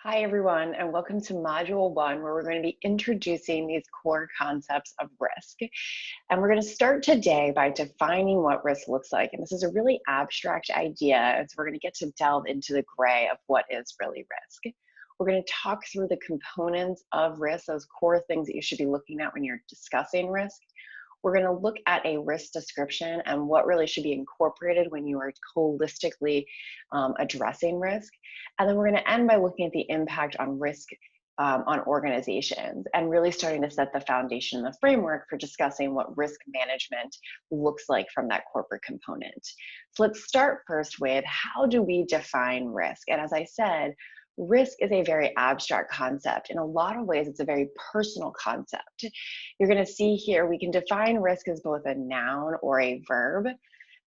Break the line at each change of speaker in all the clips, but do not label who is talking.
Hi, everyone, and welcome to Module 1, where we're going to be introducing these core concepts of risk. And we're going to start today by defining what risk looks like. And this is a really abstract idea, and so we're going to get to delve into the gray of what is really risk. We're going to talk through the components of risk, those core things that you should be looking at when you're discussing risk. We're going to look at a risk description and what really should be incorporated when you are holistically addressing risk. And then we're going to end by looking at the impact on risk on organizations and really starting to set the foundation and the framework for discussing what risk management looks like from that corporate component. So let's start first with, how do we define risk? And as I said, risk is a very abstract concept. In a lot of ways, it's a very personal concept. You're going to see here, we can define risk as both a noun or a verb.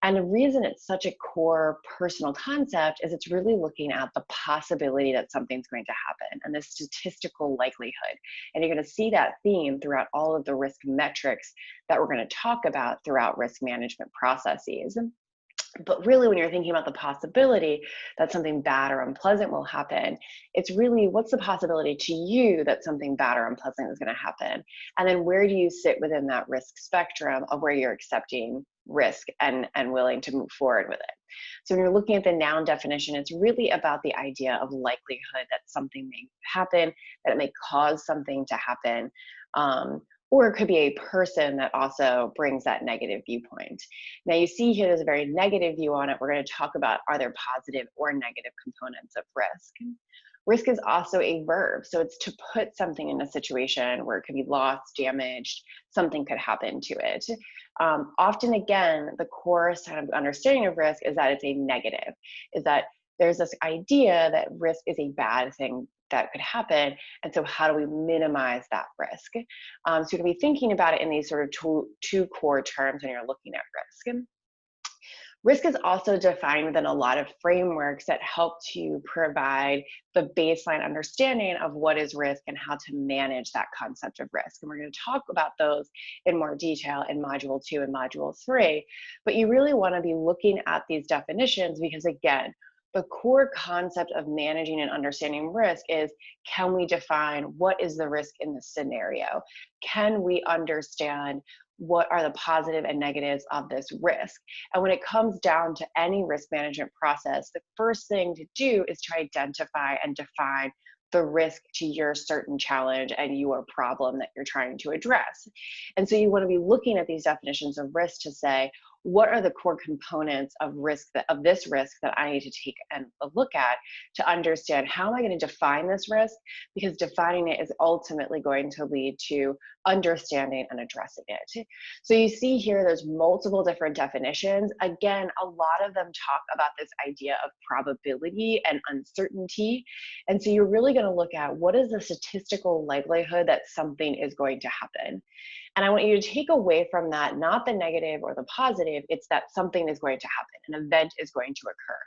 And the reason it's such a core personal concept is it's really looking at the possibility that something's going to happen and the statistical likelihood. And you're going to see that theme throughout all of the risk metrics that we're going to talk about throughout risk management processes. But really, when you're thinking about the possibility that something bad or unpleasant will happen, it's really, what's the possibility to you that something bad or unpleasant is going to happen? And then where do you sit within that risk spectrum of where you're accepting risk and willing to move forward with it? So when you're looking at the noun definition, it's really about the idea of likelihood that something may happen, that it may cause something to happen. Or it could be a person that also brings that negative viewpoint. Now you see here there's a very negative view on it. We're going to talk about, are there positive or negative components of risk? Risk is also a verb, so it's to put something in a situation where it could be lost, damaged, something could happen to it. Often, again, the core kind of understanding of risk is that it's a negative, is that there's this idea that risk is a bad thing that could happen, and so how do we minimize that risk? So you're going to be thinking about it in these sort of two core terms when you're looking at risk. Risk is also defined within a lot of frameworks that help to provide the baseline understanding of what is risk and how to manage that concept of risk. And we're going to talk about those in more detail in Module 2 and Module 3. But you really want to be looking at these definitions because, again, the core concept of managing and understanding risk is, can we define what is the risk in this scenario? Can we understand what are the positive and negatives of this risk? And when it comes down to any risk management process, the first thing to do is to identify and define the risk to your certain challenge and your problem that you're trying to address. And so you want to be looking at these definitions of risk to say, what are the core components of risk of this risk that I need to take a look at to understand, how am I going to define this risk? Because defining it is ultimately going to lead to understanding and addressing it. So you see here, there's multiple different definitions. Again, a lot of them talk about this idea of probability and uncertainty. And so you're really going to look at, what is the statistical likelihood that something is going to happen? And I want you to take away from that, not the negative or the positive, it's that something is going to happen, an event is going to occur.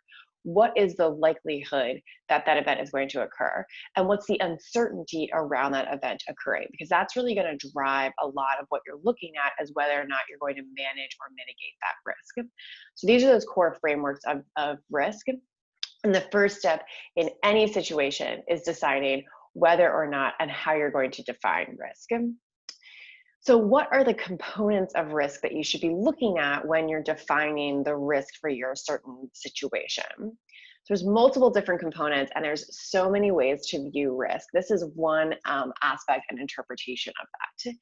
What is the likelihood that that event is going to occur? And what's the uncertainty around that event occurring? Because that's really going to drive a lot of what you're looking at as whether or not you're going to manage or mitigate that risk. So these are those core frameworks of risk. And the first step in any situation is deciding whether or not and how you're going to define risk. So what are the components of risk that you should be looking at when you're defining the risk for your certain situation? So there's multiple different components, and there's so many ways to view risk. This is one aspect and interpretation of that.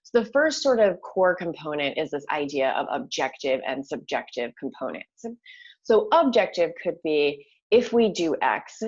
So the first sort of core component is this idea of objective and subjective components. So objective could be, if we do X,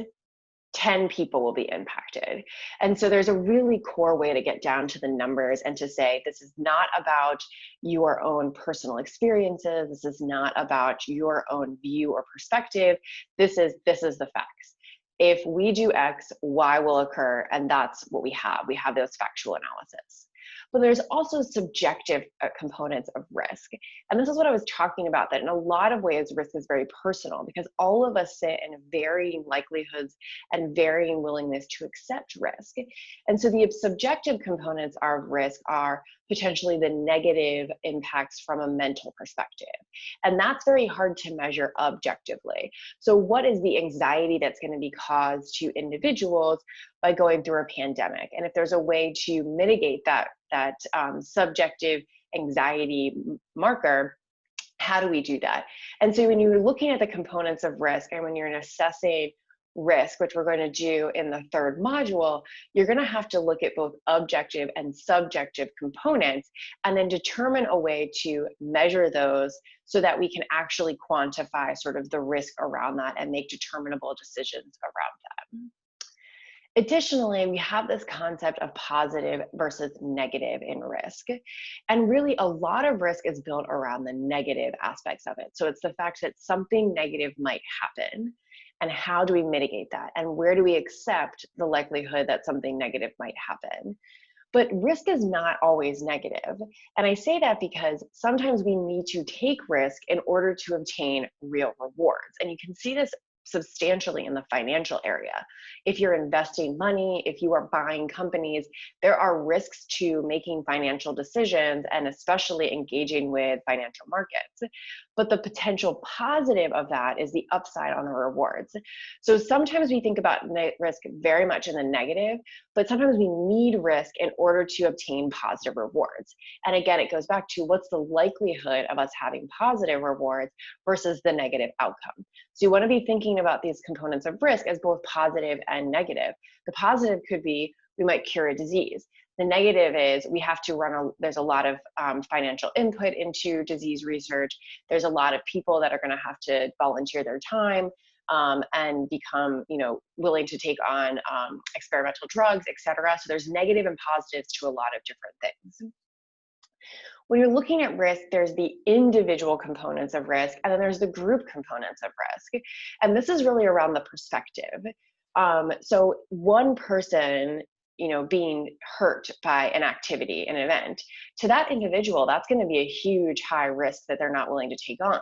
10 people will be impacted. And so there's a really core way to get down to the numbers and to say, this is not about your own personal experiences. This is not about your own view or perspective. This is the facts. If we do X, Y will occur, and that's what we have. We have those factual analysis. But there's also subjective components of risk. And this is what I was talking about, that in a lot of ways, risk is very personal because all of us sit in varying likelihoods and varying willingness to accept risk. And so the subjective components of risk are potentially the negative impacts from a mental perspective. And that's very hard to measure objectively. So what is the anxiety that's going to be caused to individuals by going through a pandemic? And if there's a way to mitigate that subjective anxiety marker, how do we do that? And so when you're looking at the components of risk and when you're assessing risk, which we're going to do in the third module, you're going to have to look at both objective and subjective components and then determine a way to measure those so that we can actually quantify sort of the risk around that and make determinable decisions around that. Additionally, we have this concept of positive versus negative in risk. And really, a lot of risk is built around the negative aspects of it. So it's the fact that something negative might happen, and how do we mitigate that? And where do we accept the likelihood that something negative might happen? But risk is not always negative. And I say that because sometimes we need to take risk in order to obtain real rewards. And you can see this substantially in the financial area. If you're investing money, if you are buying companies, there are risks to making financial decisions and especially engaging with financial markets. But the potential positive of that is the upside on the rewards. So sometimes we think about risk very much in the negative, but sometimes we need risk in order to obtain positive rewards. And again, it goes back to what's the likelihood of us having positive rewards versus the negative outcome. So you want to be thinking about these components of risk as both positive and negative. The positive could be we might cure a disease. The negative is we have to there's a lot of financial input into disease research. There's a lot of people that are going to have to volunteer their time and become, willing to take on experimental drugs, et cetera. So there's negative and positives to a lot of different things. When you're looking at risk, there's the individual components of risk, and then there's the group components of risk. And this is really around the perspective. So one person, being hurt by an activity, an event, to that individual, that's going to be a huge high risk that they're not willing to take on.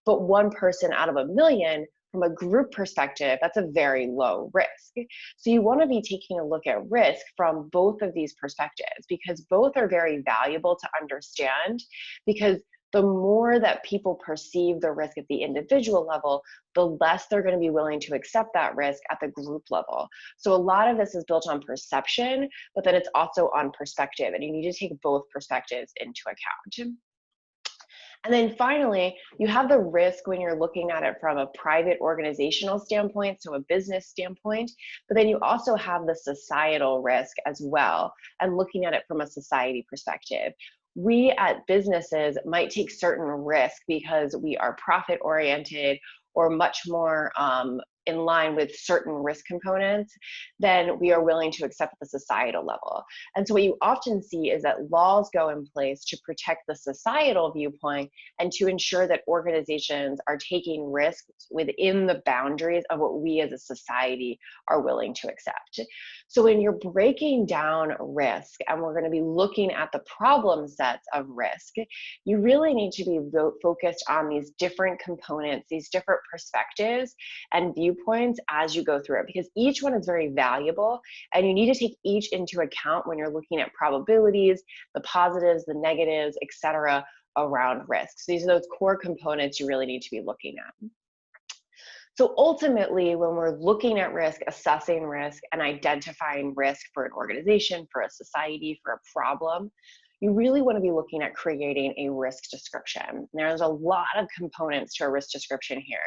But one person out of a million, from a group perspective, that's a very low risk. So you want to be taking a look at risk from both of these perspectives because both are very valuable to understand, because the more that people perceive the risk at the individual level, the less they're going to be willing to accept that risk at the group level. So a lot of this is built on perception, but then it's also on perspective, and you need to take both perspectives into account. And then finally, you have the risk when you're looking at it from a private organizational standpoint, so a business standpoint, but then you also have the societal risk as well, and looking at it from a society perspective. We at businesses might take certain risk because we are profit oriented or much more in line with certain risk components than we are willing to accept at the societal level. And so what you often see is that laws go in place to protect the societal viewpoint and to ensure that organizations are taking risks within the boundaries of what we as a society are willing to accept. So when you're breaking down risk, and we're going to be looking at the problem sets of risk, you really need to be focused on these different components, these different perspectives and viewpoints as you go through it, because each one is very valuable and you need to take each into account when you're looking at probabilities, the positives, the negatives, etc., around risk. So these are those core components you really need to be looking at. So ultimately, when we're looking at risk, assessing risk, and identifying risk for an organization, for a society, for a problem, you really want to be looking at creating a risk description. There's a lot of components to a risk description here.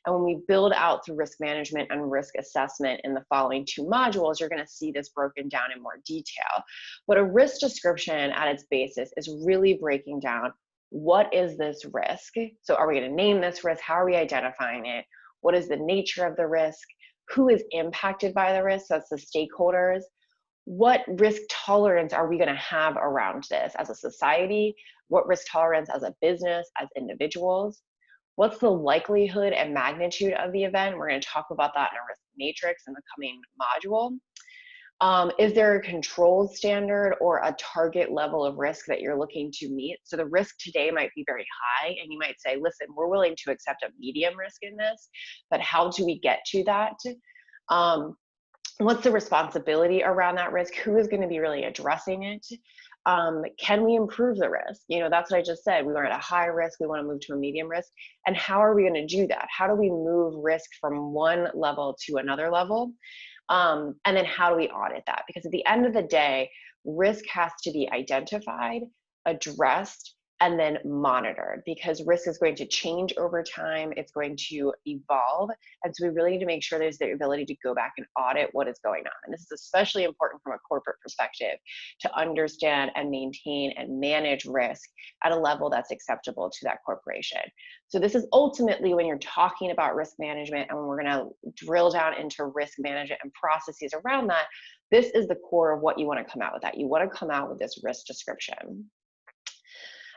And when we build out through risk management and risk assessment in the following two modules, you're going to see this broken down in more detail. But a risk description at its basis is really breaking down, what is this risk? So are we going to name this risk? How are we identifying it? What is the nature of the risk? Who is impacted by the risk? That's the stakeholders. What risk tolerance are we going to have around this as a society? What risk tolerance as a business, as individuals? What's the likelihood and magnitude of the event? We're going to talk about that in a risk matrix in the coming module. Is there a control standard or a target level of risk that you're looking to meet? So the risk today might be very high, and you might say, listen, we're willing to accept a medium risk in this, but how do we get to that? What's the responsibility around that risk? Who is going to be really addressing it? Can we improve the risk? That's what I just said. We were at a high risk, we want to move to a medium risk. And how are we going to do that? How do we move risk from one level to another level? And then how do we audit that? Because at the end of the day, risk has to be identified, addressed, and then monitored, because risk is going to change over time. It's going to evolve. And so we really need to make sure there's the ability to go back and audit what is going on. And this is especially important from a corporate perspective, to understand and maintain and manage risk at a level that's acceptable to that corporation. So this is ultimately, when you're talking about risk management, and when we're going to drill down into risk management and processes around that, this is the core of what you want to come out with. That you want to come out with this risk description.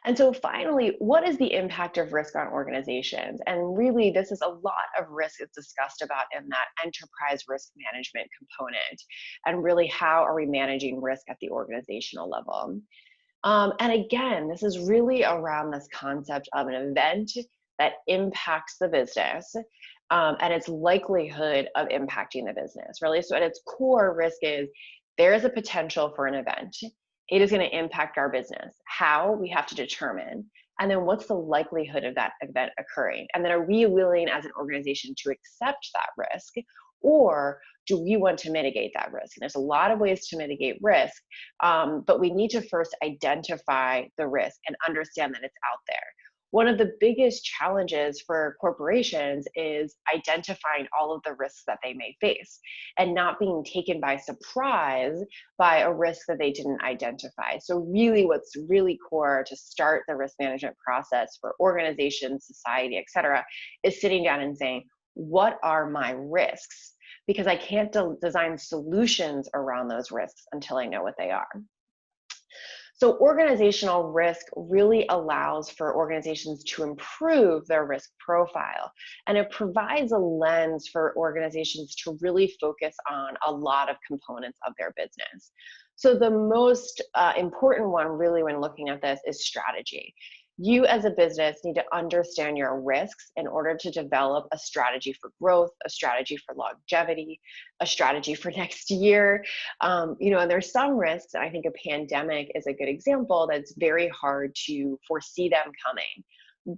And so finally, what is the impact of risk on organizations? And really, this is a lot of risk is discussed about in that enterprise risk management component. And really, how are we managing risk at the organizational level? And again, this is really around this concept of an event that impacts the business, and its likelihood of impacting the business, really. So at its core, risk is there is a potential for an event. It is going to impact our business. How? We have to determine. And then what's the likelihood of that event occurring? And then are we willing as an organization to accept that risk? Or do we want to mitigate that risk? And there's a lot of ways to mitigate risk, but we need to first identify the risk and understand that it's out there. One of the biggest challenges for corporations is identifying all of the risks that they may face and not being taken by surprise by a risk that they didn't identify. So really, what's really core to start the risk management process for organizations, society, et cetera, is sitting down and saying, what are my risks? Because I can't design solutions around those risks until I know what they are. So organizational risk really allows for organizations to improve their risk profile, and it provides a lens for organizations to really focus on a lot of components of their business. So the most important one really when looking at this is strategy. You as a business need to understand your risks in order to develop a strategy for growth, a strategy for longevity, a strategy for next year. And there's some risks, and I think a pandemic is a good example, that's very hard to foresee them coming.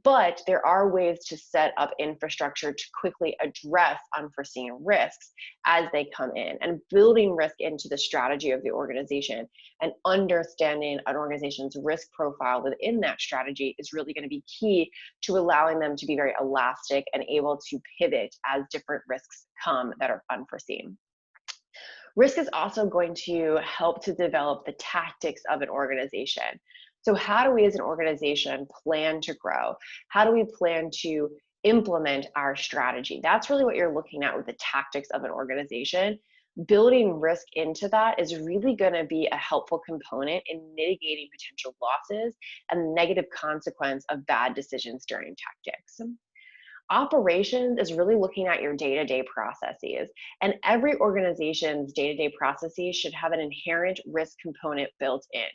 But there are ways to set up infrastructure to quickly address unforeseen risks as they come in, and building risk into the strategy of the organization and understanding an organization's risk profile within that strategy is really going to be key to allowing them to be very elastic and able to pivot as different risks come that are unforeseen. Risk is also going to help to develop the tactics of an organization. So how do we as an organization plan to grow? How do we plan to implement our strategy? That's really what you're looking at with the tactics of an organization. Building risk into that is really going to be a helpful component in mitigating potential losses and the negative consequence of bad decisions during tactics. Operations is really looking at your day-to-day processes, and every organization's day-to-day processes should have an inherent risk component built in.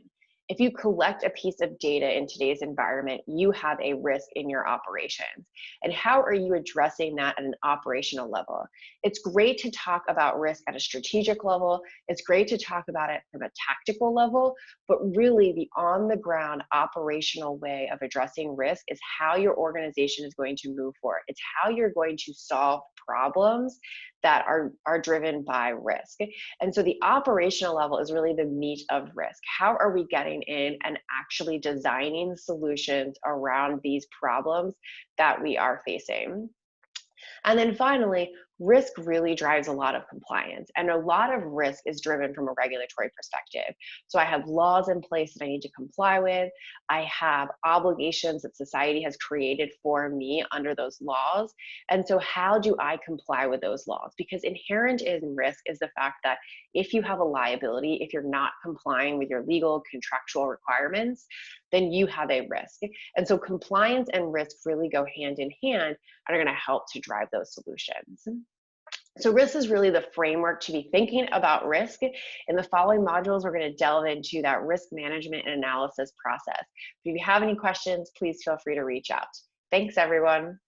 If you collect a piece of data in today's environment, you have a risk in your operations. And how are you addressing that at an operational level? It's great to talk about risk at a strategic level. It's great to talk about it from a tactical level, but really the on-the-ground operational way of addressing risk is how your organization is going to move forward. It's how you're going to solve problems that are driven by risk. And so the operational level is really the meat of risk. How are we getting in and actually designing solutions around these problems that we are facing? And then finally, risk really drives a lot of compliance, and a lot of risk is driven from a regulatory perspective. So I have laws in place that I need to comply with. I have obligations that society has created for me under those laws. And so how do I comply with those laws? Because inherent in risk is the fact that if you have a liability, if you're not complying with your legal contractual requirements, then you have a risk. And so compliance and risk really go hand in hand and are going to help to drive those solutions. So risk is really the framework to be thinking about risk. In the following modules, we're going to delve into that risk management and analysis process. If you have any questions, please feel free to reach out. Thanks, everyone.